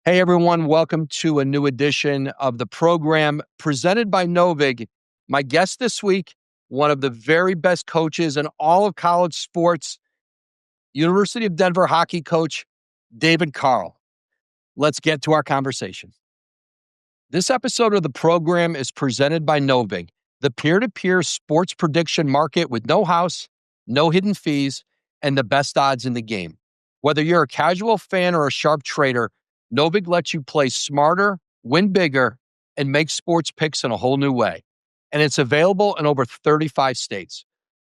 Hey everyone, welcome to a new edition of the program presented by Novig. My guest this week, one of the very best coaches in all of college sports, University of Denver hockey coach, David Carle. Let's get to our conversation. This episode of the program is presented by Novig, the peer-to-peer sports prediction market with no house, no hidden fees, and the best odds in the game. Whether you're a casual fan or a sharp trader, Novig lets you play smarter, win bigger, and make sports picks in a whole new way. And it's available in over 35 states.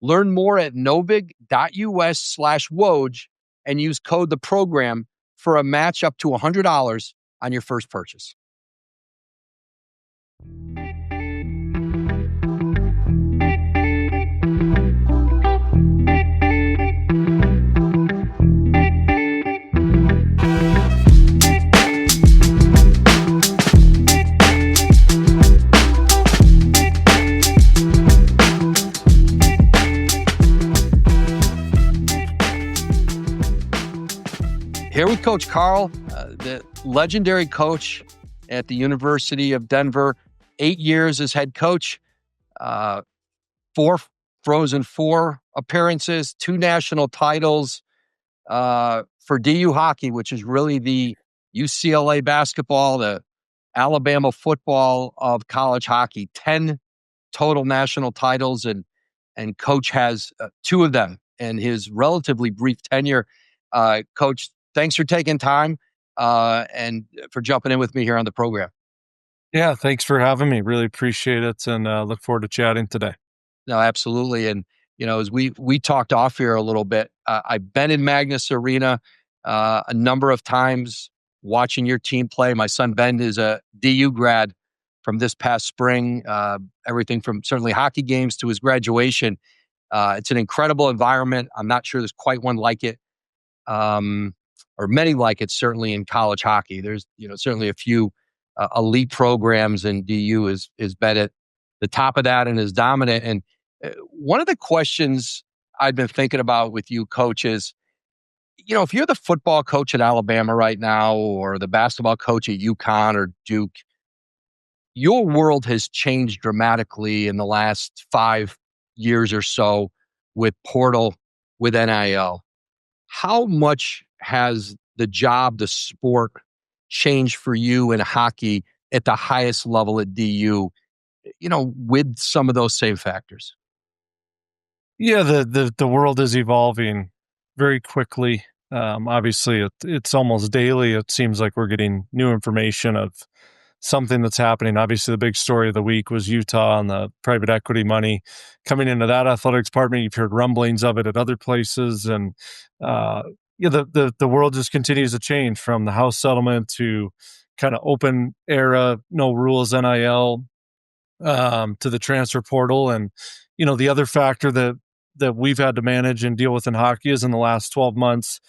Learn more at novig.us/Woj and use code the program for a match up to $100 on your first purchase. Here with Coach Carle, the legendary coach at the University of Denver, 8 years as head coach, Frozen Four appearances, 2 national titles for DU hockey, which is really the UCLA basketball, the Alabama football of college hockey. 10 total national titles, and Coach has 2 of them in his relatively brief tenure. Coach, thanks for taking time and for jumping in with me here on the program. Yeah, thanks for having me. Really appreciate it, and look forward to chatting today. No, absolutely. And, as we talked off here a little bit, I've been in Magnus Arena a number of times watching your team play. My son, Ben, is a DU grad from this past spring, everything from certainly hockey games to his graduation. It's an incredible environment. I'm not sure there's quite one like it. Or many like it, certainly in college hockey. There's, certainly a few elite programs, and DU is been at the top of that and is dominant. And one of the questions I've been thinking about with you, Coach, is, if you're the football coach at Alabama right now, or the basketball coach at UConn or Duke, your world has changed dramatically in the last 5 years or so with portal, with NIL. How much has the job, the sport, changed for you in hockey at the highest level at DU, with some of those same factors? Yeah, the world is evolving very quickly. Obviously, it's almost daily. It seems like we're getting new information of something that's happening. Obviously, the big story of the week was Utah and the private equity money coming into that athletics department. You've heard rumblings of it at other places, and the world just continues to change from the House settlement to kind of open era, no rules NIL, to the transfer portal. And the other factor that we've had to manage and deal with in hockey is in the last 12 months,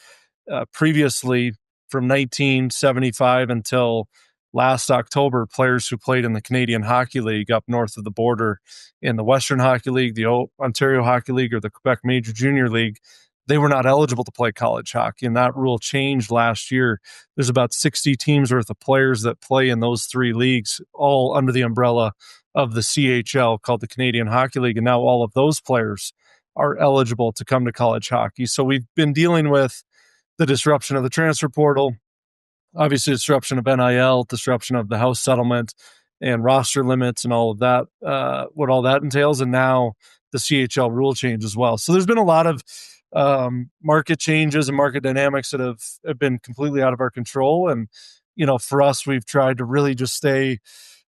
previously from 1975 until last October, players who played in the Canadian Hockey League up north of the border, in the Western Hockey League, the Ontario Hockey League, or the Quebec Major Junior League, they were not eligible to play college hockey. And that rule changed last year. There's about 60 teams worth of players that play in those 3 leagues, all under the umbrella of the CHL, called the Canadian Hockey League. And now all of those players are eligible to come to college hockey. So we've been dealing with the disruption of the transfer portal, obviously disruption of NIL, disruption of the House settlement and roster limits and all of that, what all that entails. And now the CHL rule change as well. So there's been a lot of market changes and market dynamics that have been completely out of our control. And, for us, we've tried to really just stay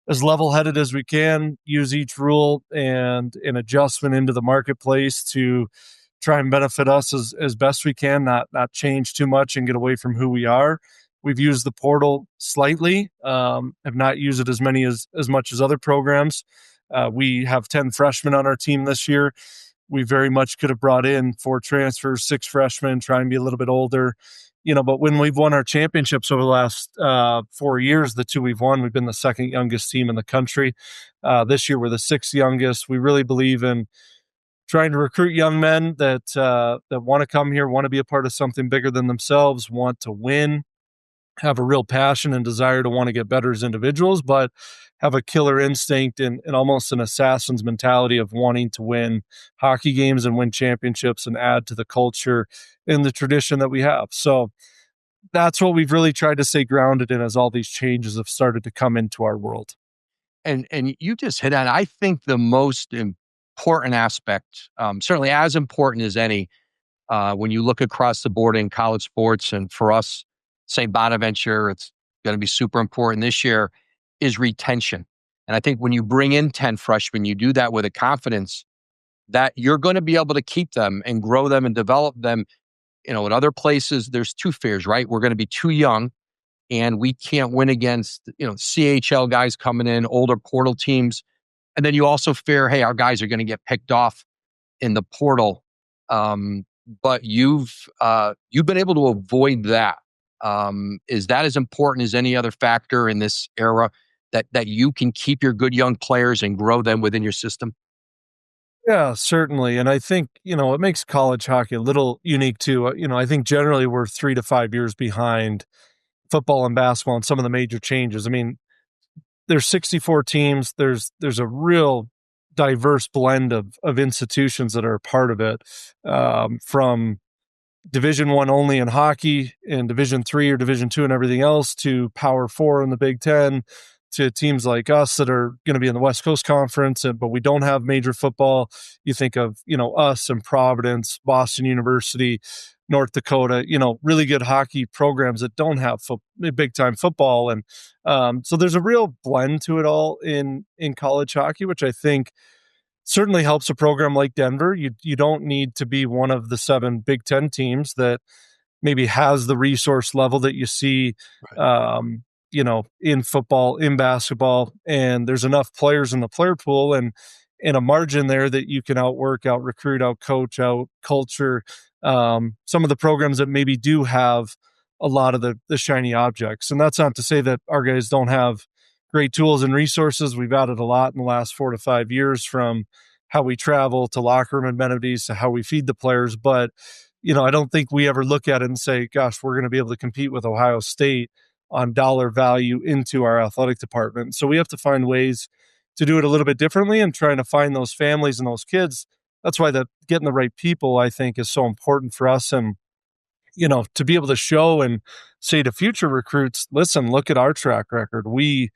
as level-headed as we can, use each rule and an adjustment into the marketplace to try and benefit us as best we can, not change too much and get away from who we are. We've used the portal slightly, have not used it as much as other programs. We have 10 freshmen on our team this year. We very much could have brought in 4 transfers, 6 freshmen, try and be a little bit older. But when we've won our championships over the last 4 years, the 2 we've won, we've been the second youngest team in the country. This year, we're the 6th youngest. We really believe in trying to recruit young men that want to come here, want to be a part of something bigger than themselves, want to win. have a real passion and desire to want to get better as individuals, but have a killer instinct and almost an assassin's mentality of wanting to win hockey games and win championships and add to the culture and the tradition that we have. So that's what we've really tried to stay grounded in as all these changes have started to come into our world. And you just hit on, I think, the most important aspect, certainly as important as any, when you look across the board in college sports, and for us, St. Bonaventure, it's going to be super important this year, is retention. And I think when you bring in 10 freshmen, you do that with a confidence that you're going to be able to keep them and grow them and develop them. In other places, there's two fears, right? We're going to be too young and we can't win against, CHL guys coming in, older portal teams. And then you also fear, hey, our guys are going to get picked off in the portal. But you've been able to avoid that. Is that as important as any other factor in this era that you can keep your good young players and grow them within your system? Yeah, certainly. And I think, it makes college hockey a little unique too. I think generally we're 3 to 5 years behind football and basketball and some of the major changes. I mean, there's 64 teams. There's a real diverse blend of institutions that are a part of it, from Division 1 only in hockey and Division 3 or Division 2 and everything else to Power 4 in the Big Ten to teams like us that are going to be in the West Coast Conference, but we don't have major football. You think of, us and Providence, Boston University, North Dakota, really good hockey programs that don't have big time football. And so there's a real blend to it all in college hockey, which I think certainly helps a program like Denver. You don't need to be one of the 7 Big Ten teams that maybe has the resource level that you see, Right. in football, in basketball, and there's enough players in the player pool and a margin there that you can outwork, out recruit, out coach, out culture. Some of the programs that maybe do have a lot of the shiny objects, and that's not to say that our guys don't have great tools and resources. We've added a lot in the last 4 to 5 years, from how we travel to locker room amenities to how we feed the players. But, I don't think we ever look at it and say, gosh, we're going to be able to compete with Ohio State on dollar value into our athletic department. So we have to find ways to do it a little bit differently and trying to find those families and those kids. That's why getting the right people, I think, is so important for us. And to be able to show and say to future recruits, listen, look at our track record. We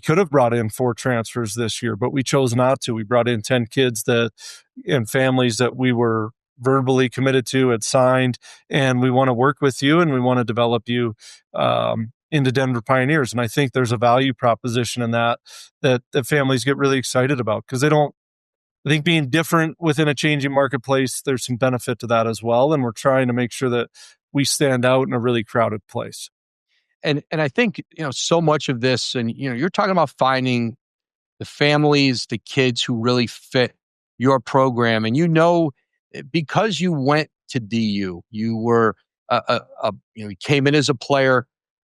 could have brought in 4 transfers this year, but we chose not to. We brought in 10 kids and families that we were verbally committed to, had signed, and we want to work with you and we want to develop you into Denver Pioneers. And I think there's a value proposition in that families get really excited about, because I think being different within a changing marketplace, there's some benefit to that as well. And we're trying to make sure that we stand out in a really crowded place. And I think, so much of this, and you're talking about finding the families, the kids who really fit your program. And because you went to DU, you were you came in as a player,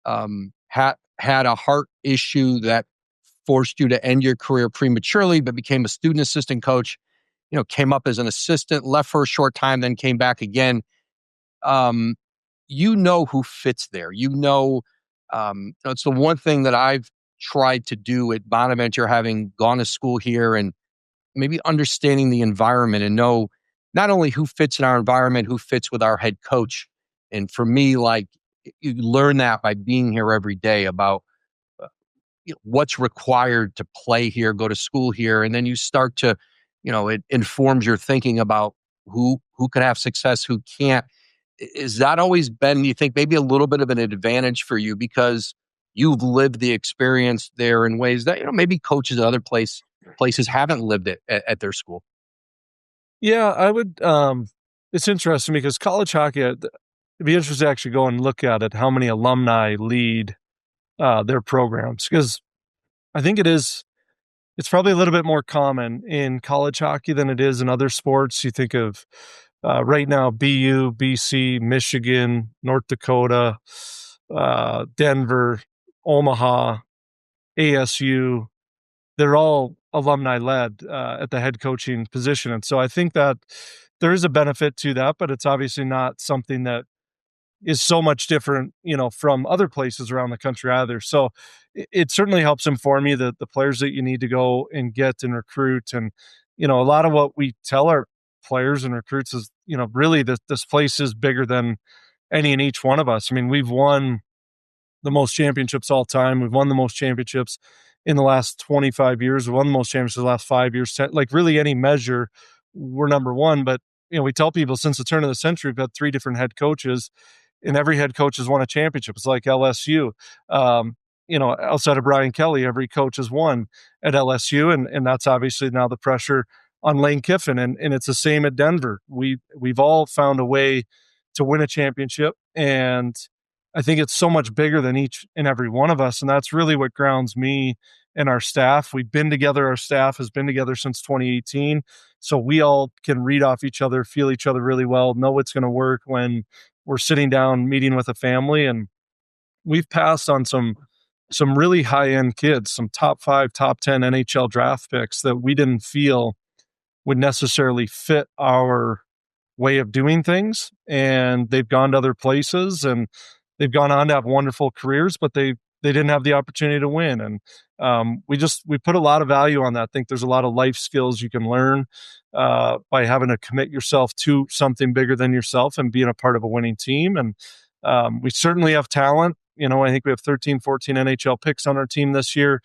had a heart issue that forced you to end your career prematurely, but became a student assistant coach. Came up as an assistant, left for a short time, then came back again. Um, who fits there. It's the one thing that I've tried to do at Bonaventure, having gone to school here and maybe understanding the environment, and know not only who fits in our environment, who fits with our head coach. And for me, like, you learn that by being here every day about what's required to play here, go to school here. And then you start to, it informs your thinking about who can have success, who can't. Is that always been, you think, maybe a little bit of an advantage for you because you've lived the experience there in ways that, maybe coaches at other places haven't lived it at their school? Yeah, I would. It's interesting because college hockey, it'd be interesting to actually go and look at it, how many alumni lead their programs. Because I think it's probably a little bit more common in college hockey than it is in other sports. You think of right now, BU, BC, Michigan, North Dakota, Denver, Omaha, ASU. They're all alumni led at the head coaching position. And so I think that there is a benefit to that, but it's obviously not something that is so much different, from other places around the country either. So it certainly helps inform you that the players that you need to go and get and recruit. And, a lot of what we tell our players and recruits is, really this place is bigger than any and each one of us. I mean, we've won the most championships all time. We've won the most championships in the last 25 years. We won the most championships in the last 5 years. Like really any measure, we're number one. But, we tell people since the turn of the century, we've had three different head coaches and every head coach has won a championship. It's like LSU. Outside of Brian Kelly, every coach has won at LSU. And that's obviously now the pressure on Lane Kiffin. And it's the same at Denver. We've all found a way to win a championship. And I think it's so much bigger than each and every one of us. And that's really what grounds me and our staff. We've been together. Our staff has been together since 2018. So we all can read off each other, feel each other really well, know what's going to work when we're sitting down meeting with a family. And we've passed on some really high end kids, some top 5, top 10 NHL draft picks that we didn't feel would necessarily fit our way of doing things. And they've gone to other places and they've gone on to have wonderful careers, but they didn't have the opportunity to win. And we put a lot of value on that. I think there's a lot of life skills you can learn by having to commit yourself to something bigger than yourself and being a part of a winning team. And we certainly have talent. I think we have 13, 14 NHL picks on our team this year.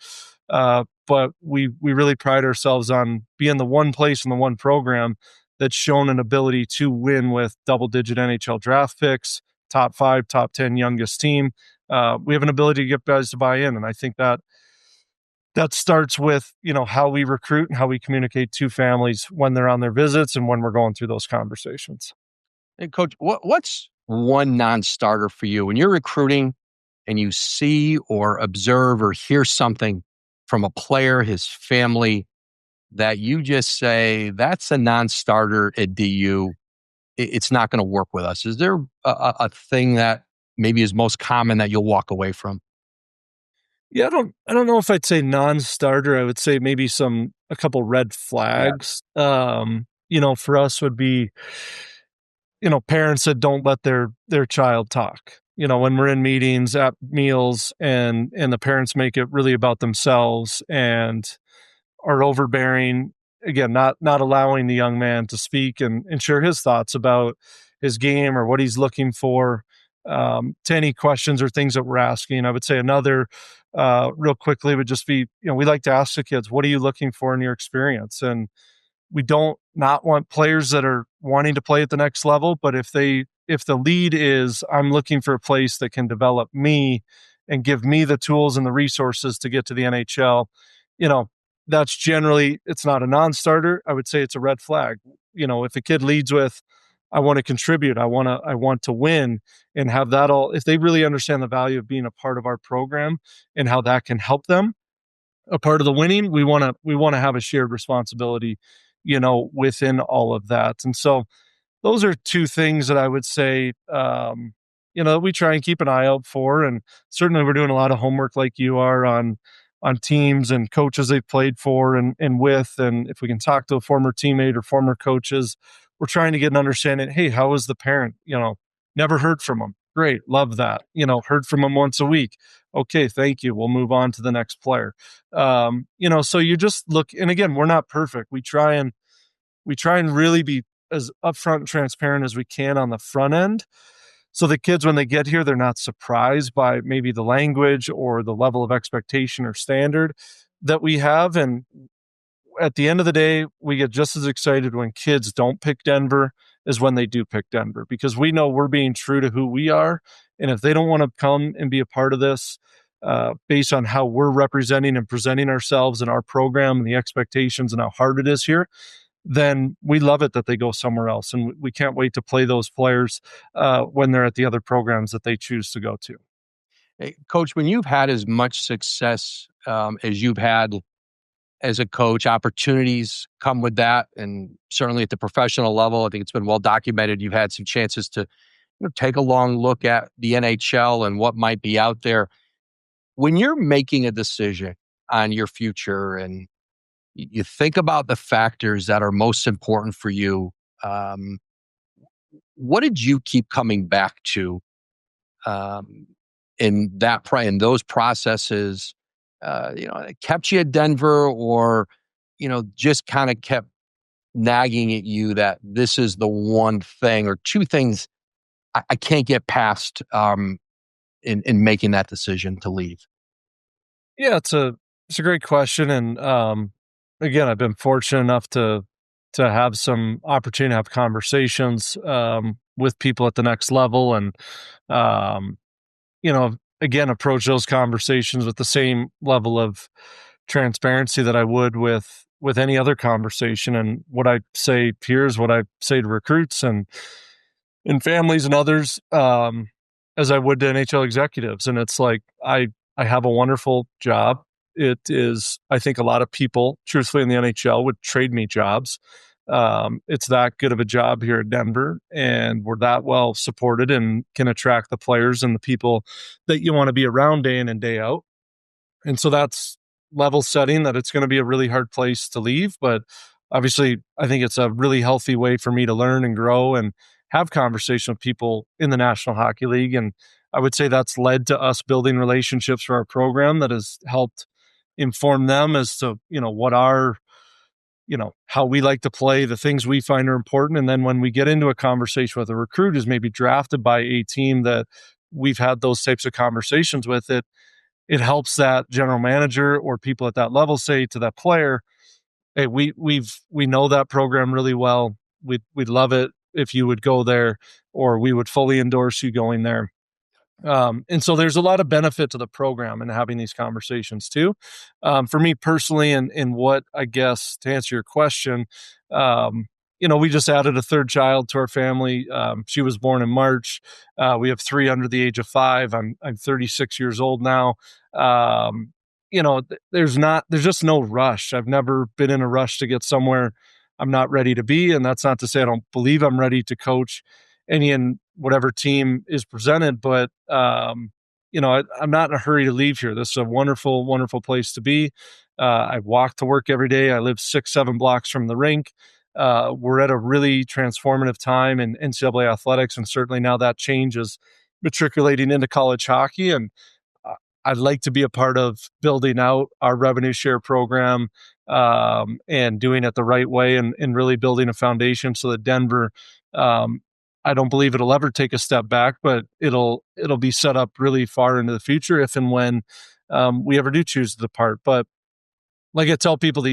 But we really pride ourselves on being the one place in the one program that's shown an ability to win with double-digit NHL draft picks, top 5, top 10 youngest team. We have an ability to get guys to buy in, and I think that starts with how we recruit and how we communicate to families when they're on their visits and when we're going through those conversations. Hey, Coach, what's one non-starter for you when you're recruiting and you see or observe or hear something from a player, his family, that you just say, that's a non-starter at DU. It's not going to work with us. Is there a thing that maybe is most common that you'll walk away from? Yeah, I don't know if I'd say non-starter. I would say maybe a couple red Yeah. flags. For us would be, parents that don't let their child talk. When we're in meetings, at meals, and the parents make it really about themselves and are overbearing. Again, not allowing the young man to speak and share his thoughts about his game or what he's looking for, to any questions or things that we're asking. I would say another, real quickly, would just be, we like to ask the kids, what are you looking for in your experience? And we don't not want players that are wanting to play at the next level, but if the lead is, I'm looking for a place that can develop me and give me the tools and the resources to get to the NHL, you know, that's generally, it's not a non-starter. I would say it's a red flag. If a kid leads with, I want to contribute, I want to win, and have that all, if they really understand the value of being a part of our program and how that can help them a part of the winning, we want to have a shared responsibility, within all of that. And so those are two things that I would say, we try and keep an eye out for. And certainly we're doing a lot of homework like you are on teams and coaches they've played for and with. And if we can talk to a former teammate or former coaches, we're trying to get an understanding. Hey, how was the parent? Never heard from them. Great. Love that. Heard from them once a week. Okay. Thank you. We'll move on to the next player. So you just look, and again, we're not perfect. We try and really be as upfront and transparent as we can on the front end. So the kids, when they get here, they're not surprised by maybe the language or the level of expectation or standard that we have. And at the end of the day, we get just as excited when kids don't pick Denver as when they do pick Denver, because we know we're being true to who we are. And if they don't want to come and be a part of this, based on how we're representing and presenting ourselves and our program and the expectations and how hard it is here, then we love it that they go somewhere else. And we can't wait to play those players when they're at the other programs that they choose to go to. Hey, Coach, when you've had as much success as you've had as a coach, opportunities come with that. And certainly at the professional level, I think it's been well documented. You've had some chances to take a long look at the NHL and what might be out there. When you're making a decision on your future and you think about the factors that are most important for you, what did you keep coming back to um, in those processes, it kept you at Denver, or just kind of kept nagging at you that this is the one thing or two things I can't get past in making that decision to leave? Yeah, it's a great question, and again, I've been fortunate enough to have some opportunity to have conversations with people at the next level, and um, again, approach those conversations with the same level of transparency that I would with any other conversation. And what I say here is what I say to recruits and families and others, as I would to NHL executives. And it's like I have a wonderful job. It is, I think, a lot of people, truthfully, in the NHL would trade me jobs. It's that good of a job here at Denver, and we're that well supported and can attract the players and the people that you want to be around day in and day out. And so that's level setting that it's going to be a really hard place to leave. But obviously, I think it's a really healthy way for me to learn and grow and have conversation with people in the National Hockey League. And I would say that's led to us building relationships for our program that has helped inform them as to, what our, how we like to play, the things we find are important. And then when we get into a conversation with a recruit who's maybe drafted by a team that we've had those types of conversations with, it helps that general manager or people at that level say to that player, "Hey, we know that program really well. We'd love it if you would go there, or we would fully endorse you going there." And so there's a lot of benefit to the program and having these conversations too. For me personally, and what I guess to answer your question, we just added a third child to our family. She was born in March. We have three under the age of 5. I'm 36 years old now. There's just no rush. I've never been in a rush to get somewhere I'm not ready to be, and that's not to say I don't believe I'm ready to coach any and whatever team is presented. But I'm not in a hurry to leave here. This is a wonderful, wonderful place to be. I walk to work every day. I live 6, 7 blocks from the rink. We're at a really transformative time in NCAA athletics, and certainly now that change is matriculating into college hockey. And uh, I'd like to be a part of building out our revenue share program, and doing it the right way, and really building a foundation so that Denver, um, I don't believe it'll ever take a step back, but it'll be set up really far into the future if and when we ever do choose to depart. But like I tell people,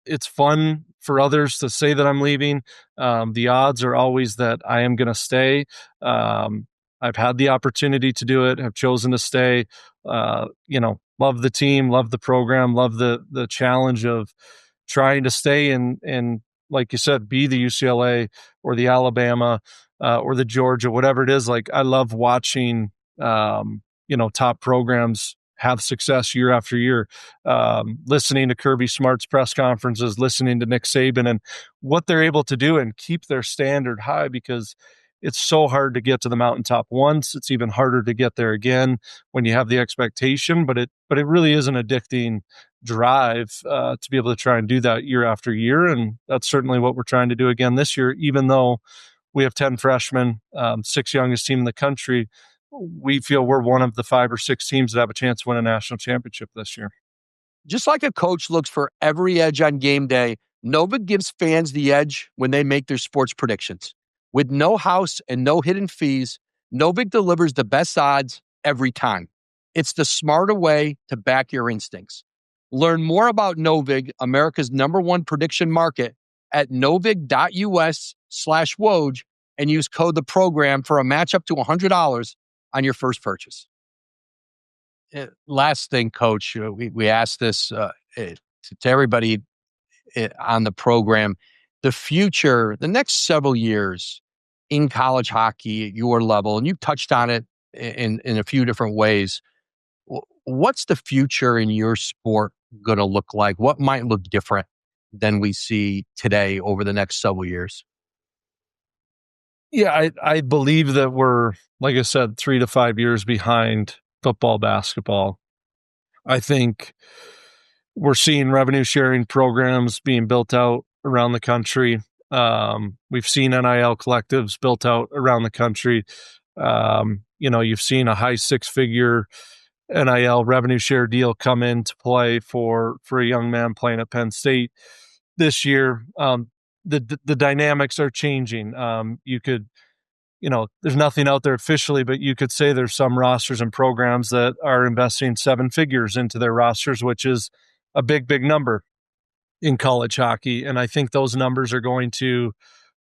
it's fun for others to say that I'm leaving. The odds are always that I am going to stay. Um, I've had the opportunity to do it. Have chosen to stay. Love the team, love the program, love the challenge of trying to stay and like you said, be the UCLA or the Alabama, or the Georgia, whatever it is. Like I love watching, top programs have success year after year. Listening to Kirby Smart's press conferences, listening to Nick Saban and what they're able to do and keep their standard high, because it's so hard to get to the mountaintop once. It's even harder to get there again when you have the expectation, but it really is an addicting drive to be able to try and do that year after year. And that's certainly what we're trying to do again this year, even though we have 10 freshmen, 6 youngest team in the country. We feel we're one of the 5 or 6 teams that have a chance to win a national championship this year. Just like a coach looks for every edge on game day, Novik gives fans the edge when they make their sports predictions. With no house and no hidden fees, Novik delivers the best odds every time. It's the smarter way to back your instincts. Learn more about Novik, America's #1 prediction market, at novik.us/Woj, and use code the program for a match up to $100 on your first purchase. Last thing, Coach, we asked this to everybody on the program. The future, the next several years in college hockey at your level, and you touched on it in a few different ways. What's the future in your sport going to look like? What might look different than we see today over the next several years? Yeah, I believe that we're, like I said, 3 to 5 years behind football, basketball. I think we're seeing revenue sharing programs being built out around the country. We've seen NIL collectives built out around the country. you've seen a high six-figure NIL revenue share deal come into play for a young man playing at Penn State this year. The dynamics are changing. You could, there's nothing out there officially, but you could say there's some rosters and programs that are investing seven figures into their rosters, which is a big, big number in college hockey. And I think those numbers are going to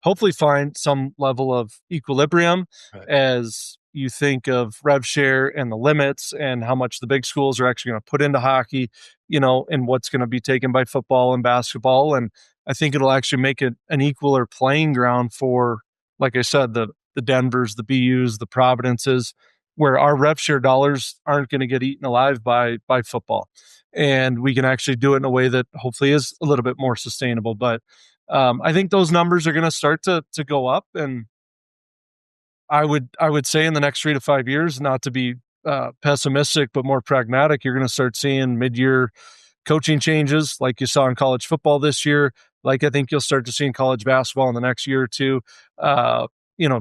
hopefully find some level of equilibrium as you think of rev share and the limits and how much the big schools are actually going to put into hockey, and what's going to be taken by football and basketball. And I think it'll actually make it an equaler playing ground for, like I said, the Denvers, the BUs, the Providences, where our rev share dollars aren't going to get eaten alive by football. And we can actually do it in a way that hopefully is a little bit more sustainable. But I think those numbers are going to start to go up. And I would say in the next 3 to 5 years, not to be pessimistic, but more pragmatic, you're going to start seeing mid-year coaching changes like you saw in college football this year. Like I think you'll start to see in college basketball in the next year or two.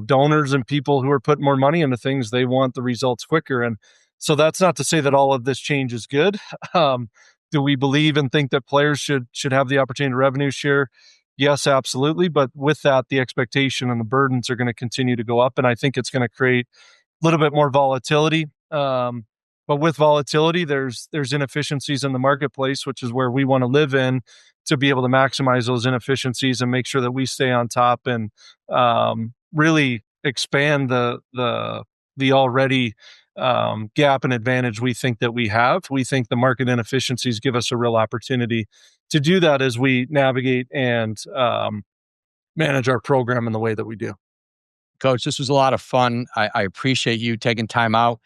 Donors and people who are putting more money into things, they want the results quicker. And so that's not to say that all of this change is good. Do we believe and think that players should have the opportunity to revenue share? Yes, absolutely. But with that, the expectation and the burdens are going to continue to go up. And I think it's going to create a little bit more volatility. But with volatility, there's inefficiencies in the marketplace, which is where we want to live in to be able to maximize those inefficiencies and make sure that we stay on top and really expand the already gap and advantage we think that we have. We think the market inefficiencies give us a real opportunity to do that as we navigate and manage our program in the way that we do. Coach, this was a lot of fun. I appreciate you taking time out.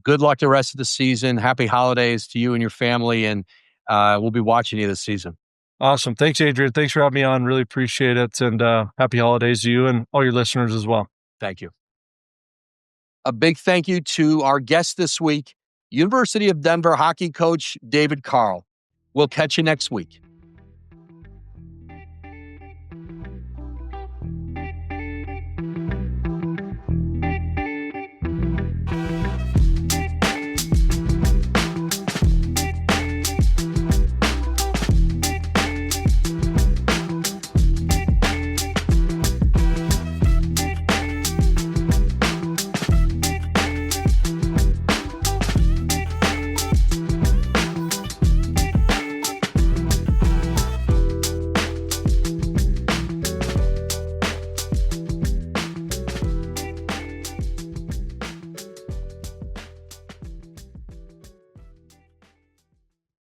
Good luck the rest of the season. Happy holidays to you and your family, and we'll be watching you this season. Awesome. Thanks, Adrian. Thanks for having me on. Really appreciate it. And happy holidays to you and all your listeners as well. Thank you. A big thank you to our guest this week, University of Denver hockey coach David Carle. We'll catch you next week.